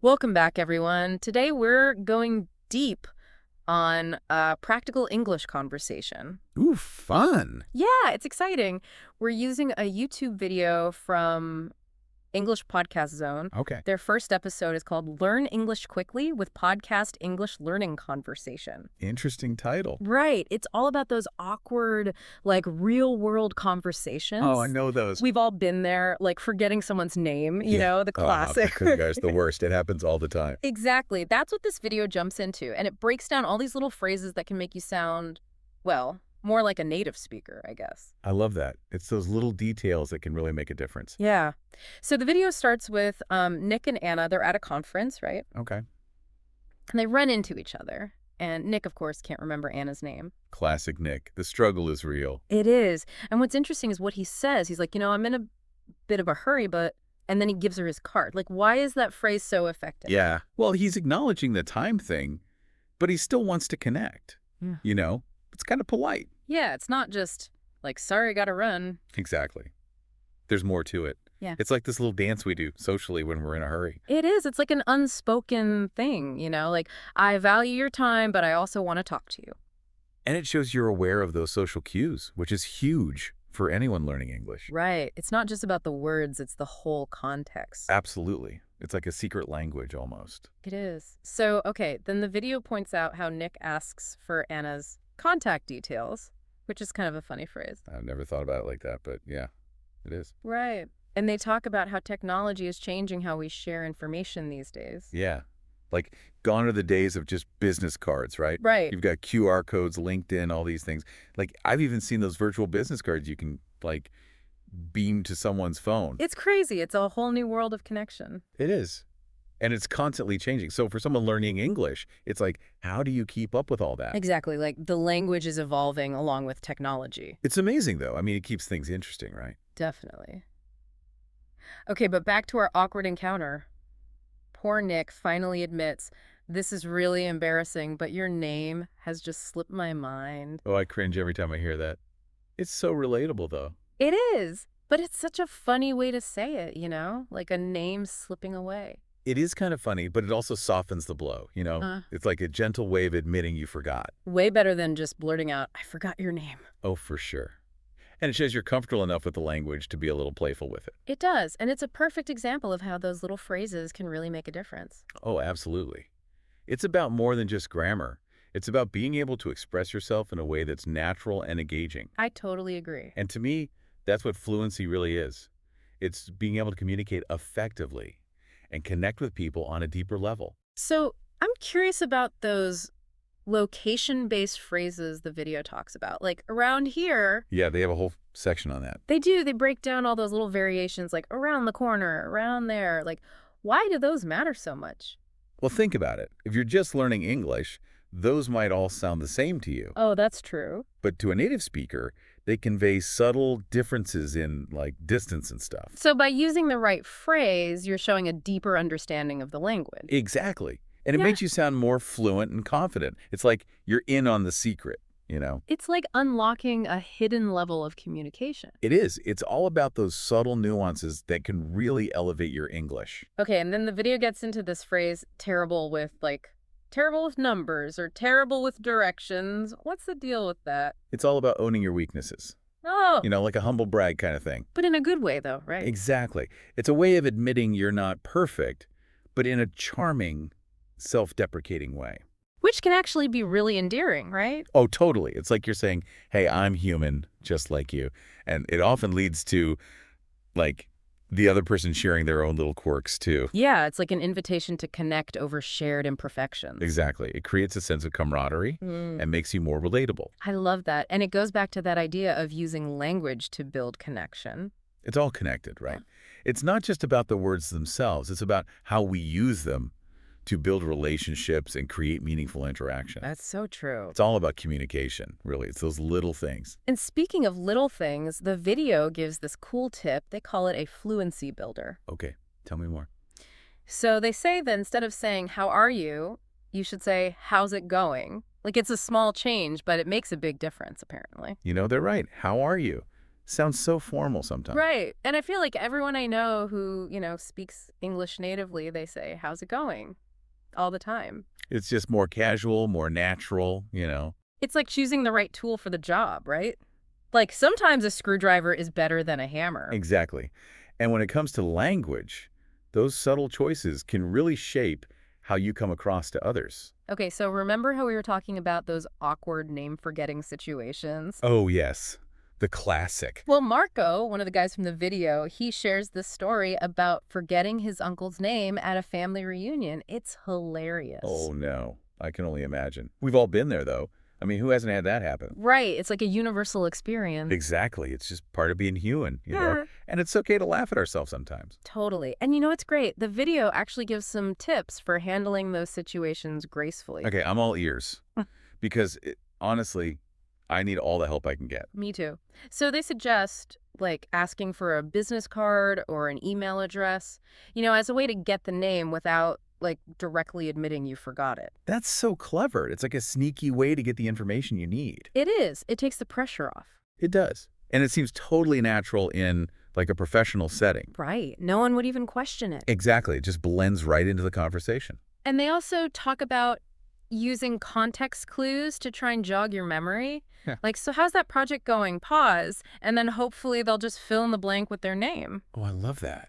Welcome back, everyone. Today we're going deep on a practical English conversation. Ooh, fun. Yeah, it's exciting. We're using a YouTube video from English Podcast Zone. Okay. Their first episode is called Learn English Quickly with Podcast English Learning Conversation. Interesting title. Right. It's all about those awkward, like real-world Oh, I conversations. know those. We've all been there, like forgetting someone's name, the classic. Gosh, the worst. It happens all the time. Exactly. That's what this video jumps into, and it breaks down all these little phrases that can make you sound, well, more like a native speaker, I guess. I love that. It's those little details that can really make a difference. Yeah. So the video starts with Nick and Anna. They're at a conference, right? Okay. And they run into each other. And Nick, of course, can't remember Anna's name. Classic Nick. The struggle is real. It is. And what's interesting is what he says. He's like, I'm in a bit of a hurry, but... And then he gives her his card. Like, why is that phrase so effective? Yeah. Well, he's acknowledging the time thing, but he still wants to connect. Yeah. It's kind of polite. Yeah, it's not just like, sorry, gotta run. Exactly. There's more to it. Yeah. It's like this little dance we do socially when we're in a hurry. It is. It's like an unspoken thing, like, I value your time, but I also want to talk to you. And it shows you're aware of those social cues, which is huge for anyone learning English. Right. It's not just about the words, it's the whole context. Absolutely. It's like a secret language almost. It is. So, okay, then the video points out how Nick asks for Anna's contact details, which is kind of a funny phrase. I've never thought about it like that, but yeah, it is. Right. And they talk about how technology is changing how we share information these days. Yeah. Like, gone are the days of just business cards, right? Right. You've got QR codes, LinkedIn, all these things. Like, I've even seen those virtual business cards you can, like, beam to someone's phone. It's crazy. It's a whole new world of connection. It is. And it's constantly changing. So for someone learning English, it's like, how do you keep up with all that? Exactly. Like, the language is evolving along with technology. It's amazing, though. I mean, it keeps things interesting, right? Definitely. Okay, but back to our awkward encounter. Poor Nick finally admits, this is really embarrassing, but your name has just slipped my mind. Oh, I cringe every time I hear that. It's so relatable, though. It is, but it's such a funny way to say it, like a name slipping away. It is kind of funny, but it also softens the blow, It's like a gentle way of admitting you forgot. Way better than just blurting out, I forgot your name. Oh, for sure. And it shows you're comfortable enough with the language to be a little playful with it. It does, and it's a perfect example of how those little phrases can really make a difference. Oh, absolutely. It's about more than just grammar. It's about being able to express yourself in a way that's natural and engaging. I totally agree. And to me, that's what fluency really is. It's being able to communicate effectively and connect with people on a deeper level. So I'm curious about those location-based phrases the video talks about. Like, around here... Yeah, they have a whole section on that. They do. They break down all those little variations, like around the corner, around there. Like, why do those matter so much? Well, think about it. If you're just learning English, those might all sound the same to you. Oh, that's true. But to a native speaker, they convey subtle differences in, like, distance and stuff. So by using the right phrase, you're showing a deeper understanding of the language. Exactly. And it Yeah. makes you sound more fluent and confident. It's like you're in on the secret, It's like unlocking a hidden level of communication. It is. It's all about those subtle nuances that can really elevate your English. Okay, and then the video gets into this phrase, terrible with numbers or terrible with directions. What's the deal with that? It's all about owning your weaknesses. Oh, Like a humble brag kind of thing. but in a good way, though, right? Exactly. It's a way of admitting you're not perfect, but in a charming, self-deprecating way. Which can actually be really endearing, right? Oh, totally. It's like you're saying, hey, I'm human, just like you. And it often leads to, like, the other person sharing their own little quirks, too. Yeah, it's like an invitation to connect over shared imperfections. Exactly. It creates a sense of camaraderie and makes you more relatable. I love that. And it goes back to that idea of using language to build connection. It's all connected, right? It's not just about the words themselves. It's about how we use them to build relationships and create meaningful interaction. That's so true. It's all about communication, really. It's those little things. And speaking of little things, the video gives this cool tip. They call it a fluency builder. Okay, tell me more. So they say that instead of saying, how are you, you should say, how's it going? Like, it's a small change, but it makes a big difference, apparently. They're right. How are you? sounds so formal sometimes. Right. And I feel like everyone I know who, speaks English natively, they say, "How's it going?" all the time. It's just more casual, more natural. It's like choosing the right tool for the job, right? Like sometimes a screwdriver is better than a hammer. Exactly. And when it comes to language, those subtle choices can really shape how you come across to others. Okay, so remember how we were talking about those awkward name forgetting situations? Oh, yes. The classic. Well, Marco, one of the guys from the video, he shares this story about forgetting his uncle's name at a family reunion. It's hilarious. Oh, no. I can only imagine. We've all been there, though. I mean, who hasn't had that happen? Right, it's like a universal experience. Exactly. It's just part of being human. Yeah. And it's okay to laugh at ourselves sometimes. Totally. And you know what's great? The video actually gives some tips for handling those situations gracefully. Okay, I'm all ears. Because, honestly, I need all the help I can get. Me too. So they suggest like asking for a business card or an email address, as a way to get the name without like directly admitting you forgot it. That's so clever. It's like a sneaky way to get the information you need. It is. It takes the pressure off. It does. And it seems totally natural in, like, a professional setting. Right. No one would even question it. Exactly. It just blends right into the conversation. And they also talk about using context clues to try and jog your memory. Yeah. Like, so how's that project going? Pause. And then hopefully they'll just fill in the blank with their name. Oh, I love that.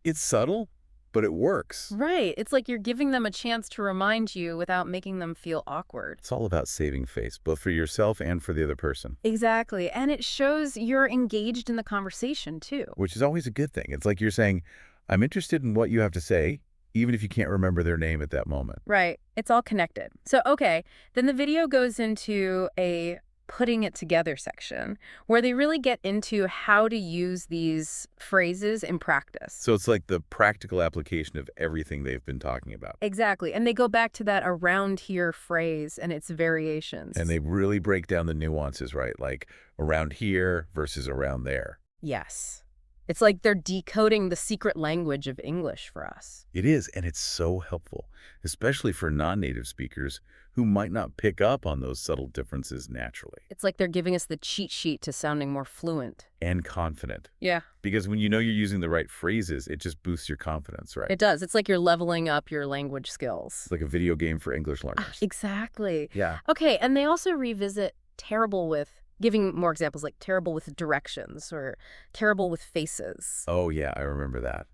It's subtle, but it works. Right. It's like you're giving them a chance to remind you without making them feel awkward. It's all about saving face, both for yourself and for the other person, Exactly. And it shows you're engaged in the conversation, too. which is always a good thing. It's like you're saying, I'm interested in what you have to say, even if you can't remember their name at that moment. Right. It's all connected. So, okay, then the video goes into a putting it together section where they really get into how to use these phrases in practice. So it's like the practical application of everything they've been talking about. Exactly. And they go back to that around here phrase and its variations. And they really break down the nuances, right? Like around here versus around there. Yes. It's like they're decoding the secret language of English for us. It is, and it's so helpful, especially for non-native speakers who might not pick up on those subtle differences naturally. It's like they're giving us the cheat sheet to sounding more fluent. And confident. Yeah. Because when you know you're using the right phrases, it just boosts your confidence, right? It does. It's like you're leveling up your language skills. It's like a video game for English learners. Exactly. Yeah. Okay, and they also revisit terrible with, giving more examples like terrible with directions or terrible with faces. Oh, yeah, I remember that.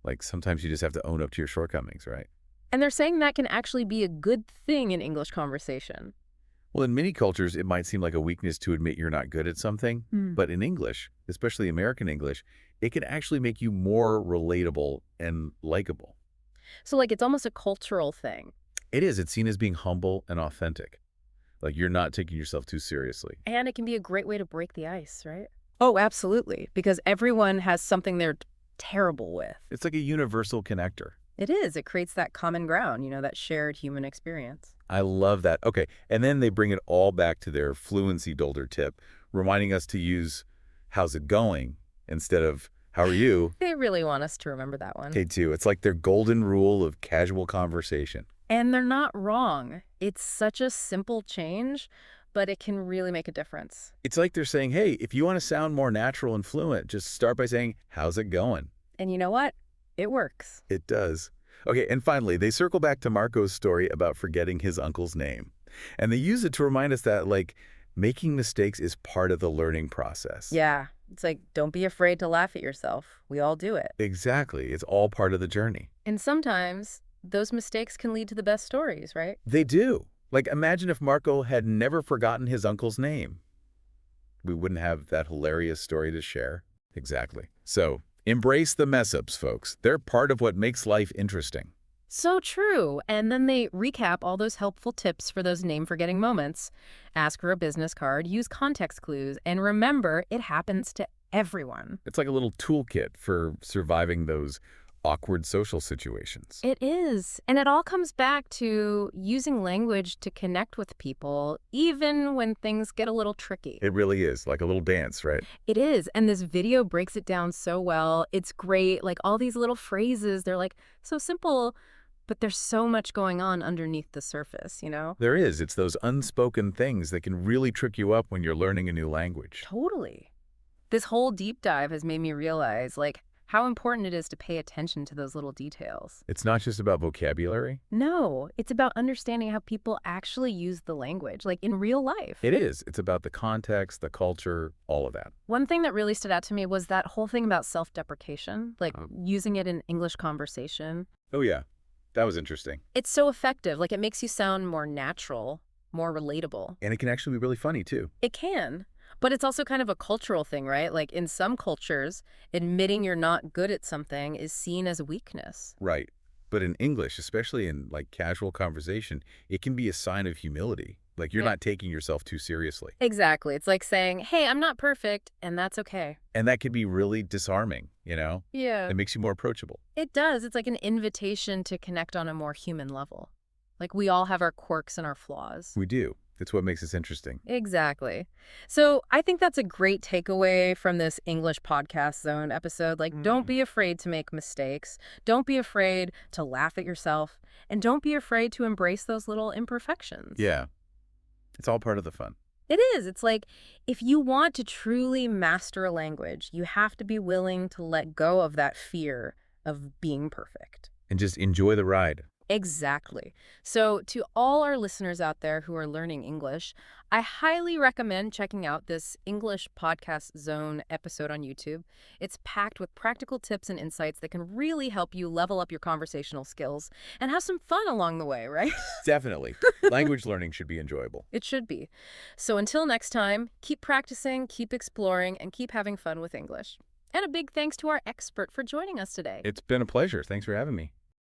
Like sometimes you just have to own up to your shortcomings, right? And they're saying that can actually be a good thing in English conversation. Well, in many cultures, it might seem like a weakness to admit you're not good at something. But in English, especially American English, it can actually make you more relatable and likable. So like it's almost a cultural thing. It is. It's seen as being humble and authentic. Like you're not taking yourself too seriously. And it can be a great way to break the ice, right? Oh, absolutely. Because everyone has something they're terrible with. It's like a universal connector. It is. It creates that common ground, that shared human experience. I love that. Okay, and then they bring it all back to their fluency builder tip, reminding us to use how's it going instead of how are you? They really want us to remember that one. They do. It's like their golden rule of casual conversation. And they're not wrong. It's such a simple change, but it can really make a difference. It's like they're saying, hey, if you want to sound more natural and fluent, just start by saying, how's it going? And you know what? It works. It does. Okay, and finally, they circle back to Marco's story about forgetting his uncle's name. And they use it to remind us that, like, making mistakes is part of the learning process. Yeah. It's like, don't be afraid to laugh at yourself. We all do it. Exactly. It's all part of the journey. And sometimes those mistakes can lead to the best stories, right? They do. Like, imagine if Marco had never forgotten his uncle's name. We wouldn't have that hilarious story to share. Exactly. So, embrace the mess-ups, folks. They're part of what makes life interesting. So true. And then they recap all those helpful tips for those name-forgetting moments. Ask for a business card, use context clues, and remember, it happens to everyone. It's like a little toolkit for surviving those awkward social situations. It is. And it all comes back to using language to connect with people, even when things get a little tricky. It really is, like a little dance, right? It is. And this video breaks it down so well. It's great. Like all these little phrases, they're like so simple, but there's so much going on underneath the surface, There is. It's those unspoken things that can really trick you up when you're learning a new language. Totally. This whole deep dive has made me realize, like, how important it is to pay attention to those little details. It's not just about vocabulary. No, it's about understanding how people actually use the language, like in real life. It is. It's about the context, the culture, all of that. One thing that really stood out to me was that whole thing about self-deprecation, like Um, using it in English conversation. Oh, yeah. That was interesting. It's so effective. Like, it makes you sound more natural, more relatable. And it can actually be really funny, too. It can. But it's also kind of a cultural thing, right? Like, in some cultures, admitting you're not good at something is seen as a weakness. Right. But in English, especially in like casual conversation, it can be a sign of humility. Like you're Yeah. not taking yourself too seriously. Exactly. It's like saying, hey, I'm not perfect, and that's okay. And that can be really disarming, you know? Yeah. It makes you more approachable. It does. It's like an invitation to connect on a more human level. Like, we all have our quirks and our flaws. We do. It's what makes us interesting. Exactly. So I think that's a great takeaway from this English Podcast Zone episode. Like, don't be afraid to make mistakes. Don't be afraid to laugh at yourself. And don't be afraid to embrace those little imperfections. Yeah. It's all part of the fun. It is. It's like, if you want to truly master a language, you have to be willing to let go of that fear of being perfect. And just enjoy the ride. Exactly. So, to all our listeners out there who are learning English, I highly recommend checking out this English Podcast Zone episode on YouTube. It's packed with practical tips and insights that can really help you level up your conversational skills and have some fun along the way, right? Definitely. Language learning should be enjoyable. It should be. So, until next time, keep practicing, keep exploring, and keep having fun with English. And a big thanks to our expert for joining us today. It's been a pleasure. Thanks for having me.